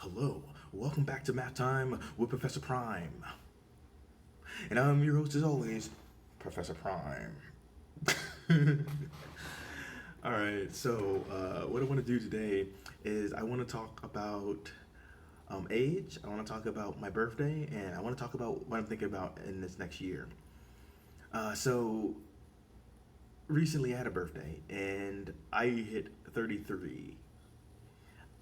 Hello, welcome back to Math Time with Professor Prime. And I'm your host as always, Professor Prime. Alright, so what I want to do today is I want to talk about age, I want to talk about my birthday, and I want to talk about what I'm thinking about in this next year. So recently I had a birthday and I hit 33.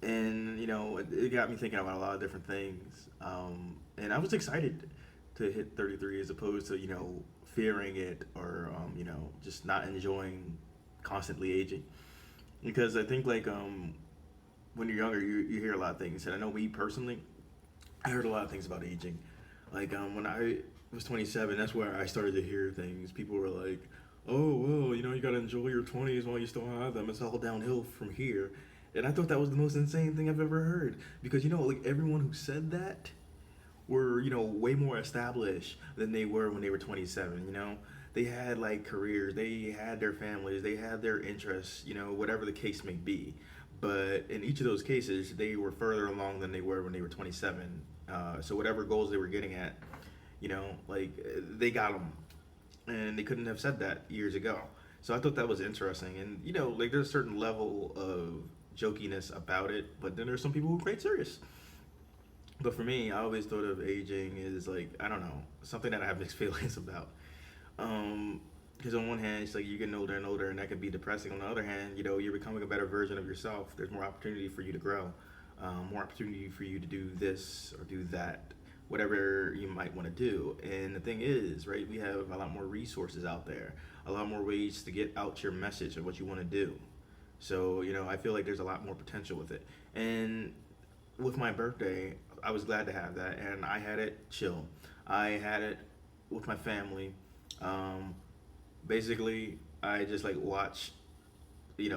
And it got me thinking about a lot of different things. And I was excited to hit 33 as opposed to fearing it or just not enjoying constantly aging. Because I think when you're younger, you hear a lot of things, and I know me personally, I heard a lot of things about aging. When I was 27, that's where I started to hear things. People were like, "Oh well, you gotta enjoy your 20s while you still have them. It's all downhill from here." And I thought that was the most insane thing I've ever heard because everyone who said that were way more established than they were when they were 27. They had like careers, they had their families, they had their interests, whatever the case may be. But in each of those cases, they were further along than they were when they were 27. So whatever goals they were getting at, they got them, and they couldn't have said that years ago. So I thought that was interesting, and there's a certain level of jokiness about it, but then there's some people who are quite serious. But for me, I always thought of aging as like I don't know something that I have mixed feelings about. Um, because on one hand, it's like you're getting older and older, and that can be depressing. On the other hand, you're becoming a better version of yourself. There's more opportunity for you to grow, more opportunity for you to do this or do that, whatever you might want to do. And the thing is, right, we have a lot more resources out there, a lot more ways to get out your message of what you want to do. So, I feel like there's a lot more potential with it. And with my birthday, I was glad to have that, and I had it chill. I had it with my family. Um, Basically, I just like watched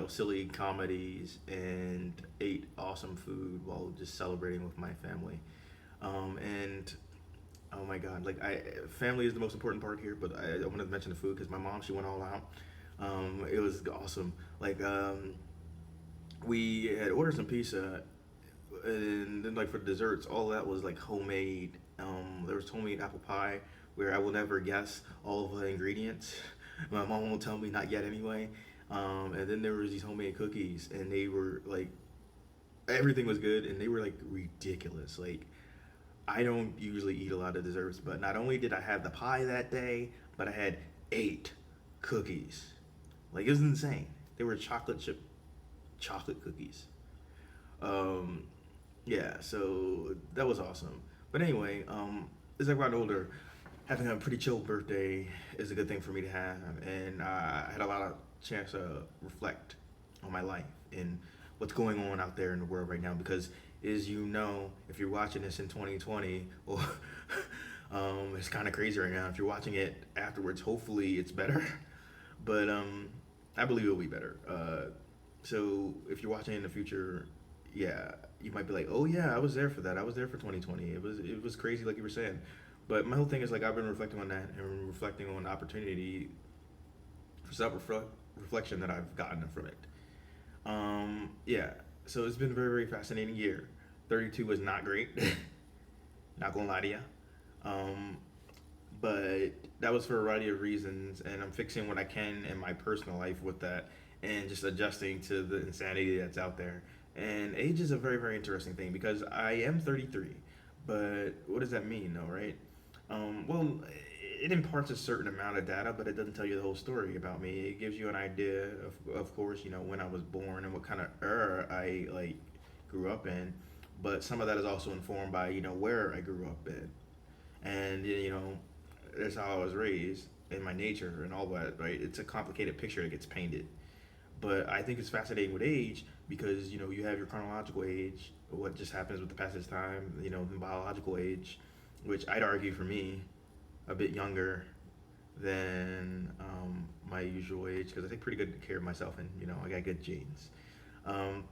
silly comedies and ate awesome food while just celebrating with my family. And oh my god, family is the most important part here, but I wanted to mention the food because my mom, she went all out. It was awesome. We had ordered some pizza, and then for desserts, all that was like homemade. There was homemade apple pie where I will never guess all of the ingredients. My mom won't tell me, not yet anyway. And then there was these homemade cookies, and they were like everything was good, and they were like ridiculous. Like I don't usually eat a lot of desserts, but not only did I have the pie that day, but I had 8 cookies. Like it was insane. They were chocolate chip chocolate cookies. Um, yeah, so that was awesome. But anyway, as I got older, having a pretty chill birthday is a good thing for me to have, and I had a lot of chance to reflect on my life and what's going on out there in the world right now. Because, as you know, if you're watching this in 2020, well, it's kind of crazy right now. If you're watching it afterwards, hopefully it's better. But I believe it'll be better. So if you're watching in the future, yeah, you might be like, oh yeah, I was there for that. I was there for 2020. It was crazy, like you were saying. But my whole thing is like I've been reflecting on that and reflecting on the opportunity for self reflection that I've gotten from it. Yeah, so it's been a very very fascinating year. 32 was not great, not gonna lie to you. Um, but that was for a variety of reasons, and I'm fixing what I can in my personal life with that, and just adjusting to the insanity that's out there. And age is a very very interesting thing because I am 33, but what does that mean, though, right? Well, it imparts a certain amount of data, but it doesn't tell you the whole story about me. It gives you an idea of course, when I was born and what kind of era I grew up in. But some of that is also informed by where I grew up in, and that's how I was raised in my nature and all that. Right? It's a complicated picture that gets painted. But I think it's fascinating with age because you have your chronological age, what just happens with the passage of time, the biological age, which I'd argue for me a bit younger than my usual age because I take pretty good care of myself, and I got good genes. Um,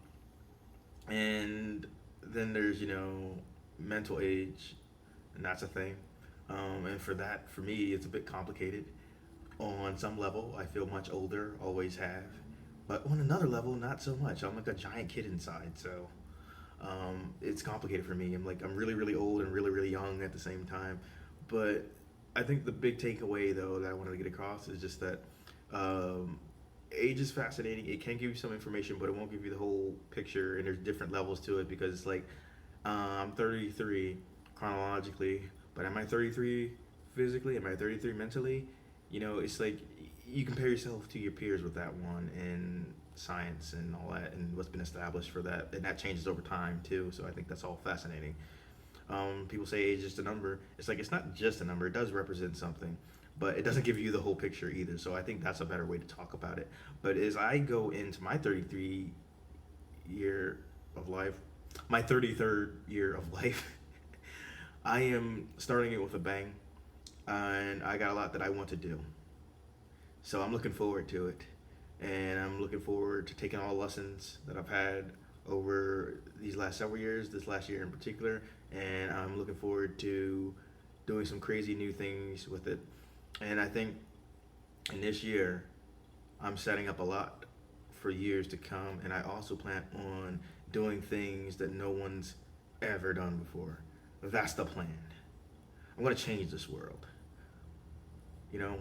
and then there's mental age, and that's a thing. And for that, for me, it's a bit complicated. On some level, I feel much older, always have. But on another level, not so much. I'm like a giant kid inside, so It's complicated for me. I'm really really old and really really young at the same time. But I think the big takeaway though that I wanted to get across is just that um, age is fascinating. It can give you some information, but it won't give you the whole picture. And there's different levels to it because I'm 33 chronologically, but am I 33 physically? Am I 33 mentally? It's like you compare yourself to your peers with that one in science and all that, and what's been established for that, and that changes over time too. So I think that's all fascinating. People say age is just a number. It's like it's not just a number. It does represent something, but it doesn't give you the whole picture either. So I think that's a better way to talk about it. But as I go into my 33 year of life, my 33rd year of life, I am starting it with a bang, and I got a lot that I want to do. So I'm looking forward to it, and I'm looking forward to taking all the lessons that I've had over these last several years, this last year in particular, and I'm looking forward to doing some crazy new things with it. And I think in this year, I'm setting up a lot for years to come, and I also plan on doing things that no one's ever done before. That's the plan. I'm gonna change this world.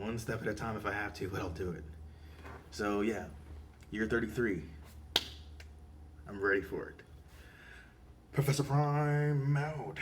One step at a time if I have to, but I'll do it. So yeah, year 33. I'm ready for it. Professor Prime out.